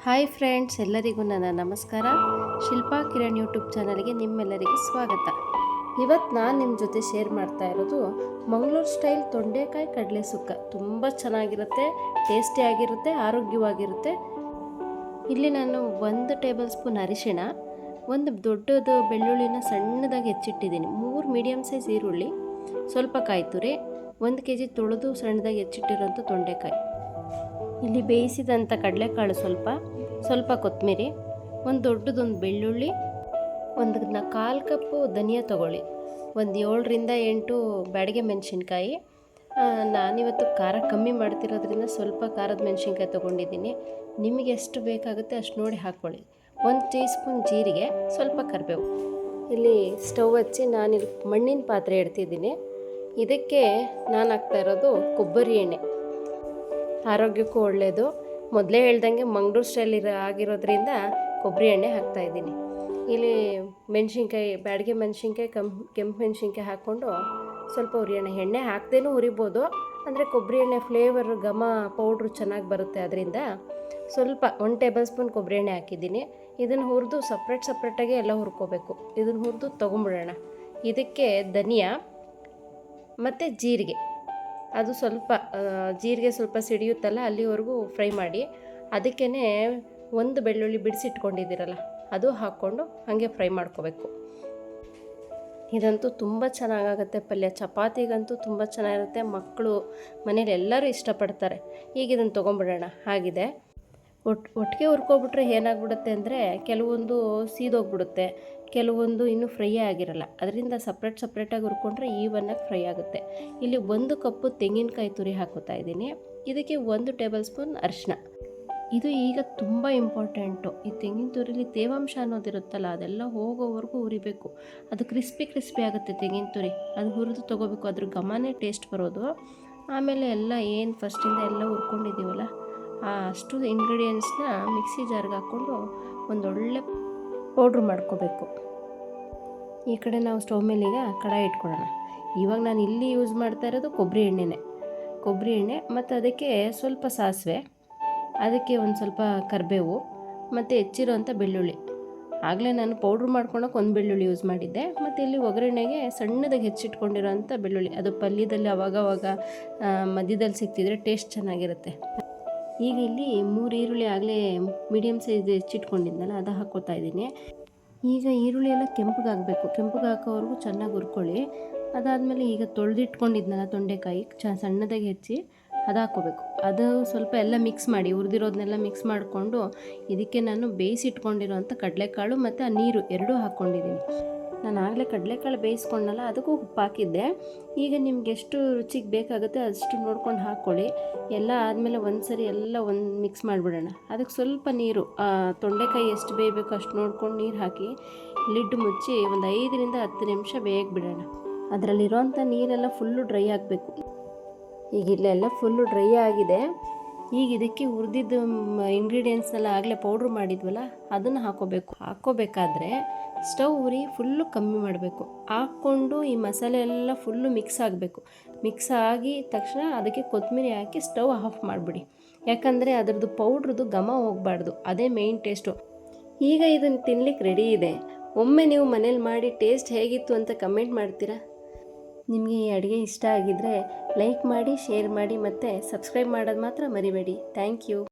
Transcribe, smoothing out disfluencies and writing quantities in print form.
Hi friends, ಎಲ್ಲರಿಗೂ ನನ್ನ ನಮಸ್ಕಾರ. ಶಿಲ್ಪಾ ಕಿರಣ್ ಯೂಟ್ಯೂಬ್ ಚಾನಲ್ಗೆ ನಿಮ್ಮೆಲ್ಲರಿಗೂ ಸ್ವಾಗತ. ಇವತ್ತು ನಾನು ನಿಮ್ಮ ಜೊತೆ ಶೇರ್ ಮಾಡ್ತಾ ಇರೋದು ಮಂಗಳೂರು ಸ್ಟೈಲ್ ತೊಂಡೆಕಾಯಿ ಕಡಲೆ ಸುಕ್ಕ. ತುಂಬ ಚೆನ್ನಾಗಿರುತ್ತೆ, ಟೇಸ್ಟಿಯಾಗಿರುತ್ತೆ, ಆರೋಗ್ಯವಾಗಿರುತ್ತೆ. ಇಲ್ಲಿ ನಾನು 1 ಟೇಬಲ್ ಸ್ಪೂನ್ ಅರಿಶಿಣ, ಒಂದು ದೊಡ್ಡದು ಬೆಳ್ಳುಳ್ಳಿನ ಸಣ್ಣದಾಗಿ ಹೆಚ್ಚಿಟ್ಟಿದ್ದೀನಿ, 3 ಮೀಡಿಯಮ್ ಸೈಜ್ ಈರುಳ್ಳಿ, ಸ್ವಲ್ಪ ಕಾಯಿ ತುರಿ, 1 kg ತೊಳೆದು ಸಣ್ಣದಾಗಿ ಹೆಚ್ಚಿಟ್ಟಿರೋಂಥ ತೊಂಡೆಕಾಯಿ, ಇಲ್ಲಿ ಬೇಯಿಸಿದಂಥ ಕಡಲೆಕಾಳು ಸ್ವಲ್ಪ ಕೊತ್ತಂಬರಿ, ಒಂದು ದೊಡ್ಡದೊಂದು ಬೆಳ್ಳುಳ್ಳಿ, ಒಂದು 1/4 ಕಪ್ಪು ಧನಿಯಾ ತೊಗೊಳ್ಳಿ, ಒಂದು 7ರಿಂದ 8 ಬ್ಯಾಡಗೆ ಮೆಣಸಿನ್ಕಾಯಿ. ನಾನಿವತ್ತು ಖಾರ ಕಮ್ಮಿ ಮಾಡ್ತಿರೋದ್ರಿಂದ ಸ್ವಲ್ಪ ಖಾರದ ಮೆಣಸಿನ್ಕಾಯಿ ತೊಗೊಂಡಿದ್ದೀನಿ. ನಿಮಗೆ ಎಷ್ಟು ಬೇಕಾಗುತ್ತೆ ಅಷ್ಟು ನೋಡಿ ಹಾಕ್ಕೊಳ್ಳಿ. 1 ಟೀ ಸ್ಪೂನ್ ಜೀರಿಗೆ, ಸ್ವಲ್ಪ ಕರಿಬೇವು. ಇಲ್ಲಿ ಸ್ಟವ್ ಹಚ್ಚಿ ನಾನಿಲ್ಲಿ ಮಣ್ಣಿನ ಪಾತ್ರೆ ಇಡ್ತಿದ್ದೀನಿ. ಇದಕ್ಕೆ ನಾನು ಹಾಕ್ತಾ ಇರೋದು ಕೊಬ್ಬರಿ ಎಣ್ಣೆ, ಆರೋಗ್ಯಕ್ಕೂ ಒಳ್ಳೆಯದು. ಮೊದಲೇ ಹೇಳ್ದಂಗೆ ಮಂಗಳೂರು ಸ್ಟೈಲ್ ಆಗಿರೋದ್ರಿಂದ ಕೊಬ್ಬರಿ ಎಣ್ಣೆ ಹಾಕ್ತಾಯಿದ್ದೀನಿ. ಇಲ್ಲಿ ಮೆಣಸಿನ್ಕಾಯಿ, ಬ್ಯಾಡಗೆ ಮೆಣಸಿನ್ಕಾಯಿ, ಕೆಂಪು ಮೆಣಸಿನ್ಕಾಯಿ ಹಾಕ್ಕೊಂಡು ಸ್ವಲ್ಪ ಹುರಿಯೋಣ. ಎಣ್ಣೆ ಹಾಕ್ದೇನೂ ಹುರಿಬೋದು, ಅಂದರೆ ಕೊಬ್ಬರಿ ಎಣ್ಣೆ ಫ್ಲೇವರ್ ಘಮ ಪೌಡ್ರು ಚೆನ್ನಾಗಿ ಬರುತ್ತೆ. ಅದರಿಂದ ಸ್ವಲ್ಪ 1 ಟೇಬಲ್ ಸ್ಪೂನ್ ಕೊಬ್ಬರಿ ಎಣ್ಣೆ ಹಾಕಿದ್ದೀನಿ. ಇದನ್ನು ಹುರಿದು ಸಪ್ರೇಟಾಗಿ ಎಲ್ಲ ಹುರ್ಕೋಬೇಕು. ಇದನ್ನು ಹುರಿದು ತೊಗೊಂಬಿಡೋಣ. ಇದಕ್ಕೆ ಧನಿಯಾ ಮತ್ತು ಜೀರಿಗೆ, ಅದು ಸ್ವಲ್ಪ ಜೀರಿಗೆ ಸ್ವಲ್ಪ ಸಿಡಿಯುತ್ತಲ್ಲ ಅಲ್ಲಿವರೆಗೂ ಫ್ರೈ ಮಾಡಿ. ಅದಕ್ಕೇ 1 ಬೆಳ್ಳುಳ್ಳಿ ಬಿಡಿಸಿಟ್ಕೊಂಡಿದ್ದೀರಲ್ಲ ಅದು ಹಾಕ್ಕೊಂಡು ಹಾಗೆ ಫ್ರೈ ಮಾಡ್ಕೋಬೇಕು. ಇದಂತೂ ತುಂಬ ಚೆನ್ನಾಗಾಗುತ್ತೆ ಪಲ್ಯ, ಚಪಾತಿಗಂತೂ ತುಂಬ ಚೆನ್ನಾಗಿರುತ್ತೆ. ಮಕ್ಕಳು ಮನೇಲಿ ಎಲ್ಲರೂ ಇಷ್ಟಪಡ್ತಾರೆ. ಈಗ ಇದನ್ನು ತೊಗೊಂಬಿಡೋಣ. ಆಗಿದೆ, ಒಟ್ಟಿಗೆ ಹುರ್ಕೊಬಿಟ್ರೆ ಏನಾಗ್ಬಿಡುತ್ತೆ ಅಂದರೆ ಕೆಲವೊಂದು ಸೀದೋಗ್ಬಿಡುತ್ತೆ, ಕೆಲವೊಂದು ಇನ್ನೂ ಫ್ರೈ ಆಗಿರಲ್ಲ. ಅದರಿಂದ ಸಪ್ರೇಟಾಗಿ ಹುರ್ಕೊಂಡ್ರೆ ಈವನ್ನಾಗಿ ಫ್ರೈ ಆಗುತ್ತೆ. ಇಲ್ಲಿ 1 ಕಪ್ಪು ತೆಂಗಿನಕಾಯಿ ತುರಿ ಹಾಕೋತಾ ಇದ್ದೀನಿ. ಇದಕ್ಕೆ 1 ಟೇಬಲ್ ಸ್ಪೂನ್ ಅರಿಶಿನ. ಇದು ಈಗ ತುಂಬ ಇಂಪಾರ್ಟೆಂಟು. ಈ ತೆಂಗಿನ ತುರಿಲಿ ತೇವಾಂಶ ಅನ್ನೋದಿರುತ್ತಲ್ಲ, ಅದೆಲ್ಲ ಹೋಗೋವರೆಗೂ ಹುರಿಬೇಕು. ಅದು ಕ್ರಿಸ್ಪಿ ಆಗುತ್ತೆ ತೆಂಗಿನ ತುರಿ. ಅದು ಹುರಿದು ತೊಗೋಬೇಕು, ಅದ್ರ ಘಮನೇ ಟೇಸ್ಟ್ ಬರೋದು. ಆಮೇಲೆ ಎಲ್ಲ ಏನು ಫಸ್ಟಿಂದ ಎಲ್ಲ ಹುರ್ಕೊಂಡಿದ್ದೀವಲ್ಲ ಅಷ್ಟು ಇಂಗ್ರೀಡಿಯೆಂಟ್ಸ್ನ ಮಿಕ್ಸಿ ಜಾರ್ಗೆ ಹಾಕ್ಕೊಂಡು ಒಂದೊಳ್ಳೆ ಪೌಡ್ರ್ ಮಾಡ್ಕೋಬೇಕು. ಈ ಕಡೆ ನಾವು ಸ್ಟವ್ ಮೇಲೆ ಈಗ ಕಡಾಯಿ ಇಟ್ಕೊಳ್ಳೋಣ. ಇವಾಗ ನಾನು ಇಲ್ಲಿ ಯೂಸ್ ಮಾಡ್ತಾ ಇರೋದು ಕೊಬ್ಬರಿ ಎಣ್ಣೆ ಮತ್ತು ಅದಕ್ಕೆ ಸ್ವಲ್ಪ ಸಾಸಿವೆ, ಅದಕ್ಕೆ ಒಂದು ಸ್ವಲ್ಪ ಕರಿಬೇವು ಮತ್ತು ಹೆಚ್ಚಿರೋಂಥ ಬೆಳ್ಳುಳ್ಳಿ. ಆಗಲೇ ನಾನು ಪೌಡ್ರ್ ಮಾಡ್ಕೊಳಕ್ಕೆ 1 ಬೆಳ್ಳುಳ್ಳಿ ಯೂಸ್ ಮಾಡಿದ್ದೆ. ಮತ್ತು ಇಲ್ಲಿ ಒಗ್ಗರಣೆಗೆ ಸಣ್ಣದಾಗಿ ಹೆಚ್ಚಿಟ್ಕೊಂಡಿರೋಂಥ ಬೆಳ್ಳುಳ್ಳಿ, ಅದು ಪಲ್ಯದಲ್ಲಿ ಅವಾಗವಾಗ ಮಧ್ಯದಲ್ಲಿ ಸಿಗ್ತಿದ್ರೆ ಟೇಸ್ಟ್ ಚೆನ್ನಾಗಿರುತ್ತೆ. ಈಗ ಇಲ್ಲಿ 3 ಈರುಳ್ಳಿ ಆಗಲೇ ಮೀಡಿಯಮ್ ಸೈಜ್ ಹೆಚ್ಚಿಟ್ಕೊಂಡಿದ್ನಲ್ಲ ಅದು ಹಾಕ್ಕೋತಾ ಇದ್ದೀನಿ. ಈಗ ಈರುಳ್ಳಿ ಎಲ್ಲ ಕೆಂಪಗಾಗಬೇಕು, ಕೆಂಪಗೆ ಹಾಕೋವರೆಗೂ ಚೆನ್ನಾಗಿ ಹುರ್ಕೊಳ್ಳಿ. ಅದಾದಮೇಲೆ ಈಗ ತೊಳೆದಿಟ್ಕೊಂಡಿದ್ನಲ್ಲ ತೊಂಡೆಕಾಯಿ ಸಣ್ಣದಾಗಿ ಹೆಚ್ಚಿ ಅದು ಹಾಕ್ಕೋಬೇಕು. ಅದು ಸ್ವಲ್ಪ ಎಲ್ಲ ಮಿಕ್ಸ್ ಮಾಡಿ, ಹುರಿದಿರೋದನ್ನೆಲ್ಲ ಮಿಕ್ಸ್ ಮಾಡಿಕೊಂಡು ಇದಕ್ಕೆ ನಾನು ಬೇಯಿಸಿಟ್ಕೊಂಡಿರೋಂಥ ಕಡಲೆಕಾಳು ಮತ್ತು ಆ ನೀರು ಎರಡೂ ಹಾಕ್ಕೊಂಡಿದ್ದೀನಿ. ನಾನು ಆಗಲೇ ಕಡಲೆಕಾಳು ಬೇಯಿಸ್ಕೊಂಡಲ್ಲ, ಅದಕ್ಕೂ ಉಪ್ಪು ಹಾಕಿದ್ದೆ. ಈಗ ನಿಮ್ಗೆ ಎಷ್ಟು ರುಚಿಗೆ ಬೇಕಾಗುತ್ತೆ ಅಷ್ಟು ನೋಡ್ಕೊಂಡು ಹಾಕ್ಕೊಳ್ಳಿ. ಎಲ್ಲ ಆದಮೇಲೆ ಒಂದ್ಸರಿ ಎಲ್ಲ ಮಿಕ್ಸ್ ಮಾಡಿಬಿಡೋಣ. ಅದಕ್ಕೆ ಸ್ವಲ್ಪ ನೀರು, ತೊಂಡೆಕಾಯಿ ಎಷ್ಟು ಬೇಯಬೇಕು ಅಷ್ಟು ನೋಡ್ಕೊಂಡು ನೀರು ಹಾಕಿ ಲಿಡ್ ಮುಚ್ಚಿ ಒಂದು 5ರಿಂದ 10 ನಿಮಿಷ ಬೇಯಕ್ಕೆ ಬಿಡೋಣ. ಅದರಲ್ಲಿರೋಂಥ ನೀರೆಲ್ಲ ಫುಲ್ಲು ಡ್ರೈ ಆಗಬೇಕು. ಈಗ ಇಲ್ಲೆಲ್ಲ ಫುಲ್ಲು ಡ್ರೈ ಆಗಿದೆ. ಈಗ ಇದಕ್ಕೆ ಹುರಿದಿದ್ದು ಇಂಗ್ರೀಡಿಯೆಂಟ್ಸ್ನೆಲ್ಲ ಆಗಲೇ ಪೌಡ್ರ್ ಮಾಡಿದ್ವಲ್ಲ ಅದನ್ನು ಹಾಕ್ಕೋಬೇಕಾದ್ರೆ ಸ್ಟವ್ ಉರಿ ಫುಲ್ಲು ಕಮ್ಮಿ ಮಾಡಬೇಕು. ಹಾಕ್ಕೊಂಡು ಈ ಮಸಾಲೆ ಎಲ್ಲ ಫುಲ್ಲು ಮಿಕ್ಸ್ ಆಗಬೇಕು. ಮಿಕ್ಸ್ ಆಗಿ ತಕ್ಷಣ ಅದಕ್ಕೆ ಕೊತ್ತಂಬರಿ ಹಾಕಿ ಸ್ಟವ್ ಆಫ್ ಮಾಡಿಬಿಡಿ. ಯಾಕಂದರೆ ಅದರದ್ದು ಪೌಡ್ರದ್ದು ಘಮ ಹೋಗಬಾರ್ದು, ಅದೇ ಮೇಯ್ನ್ ಟೇಸ್ಟು. ಈಗ ಇದನ್ನು ತಿನ್ಲಿಕ್ಕೆ ರೆಡಿ ಇದೆ. ಒಮ್ಮೆ ನೀವು ಮನೇಲಿ ಮಾಡಿ ಟೇಸ್ಟ್ ಹೇಗಿತ್ತು ಅಂತ ಕಮೆಂಟ್ ಮಾಡ್ತೀರಾ? ನಿಮಗೆ ಈ ಅಡುಗೆ ಇಷ್ಟ ಆಗಿದ್ದರೆ ಲೈಕ್ ಮಾಡಿ, ಶೇರ್ ಮಾಡಿ ಮತ್ತು ಸಬ್ಸ್ಕ್ರೈಬ್ ಮಾಡೋದು ಮಾತ್ರ ಮರಿಬೇಡಿ. Thank you.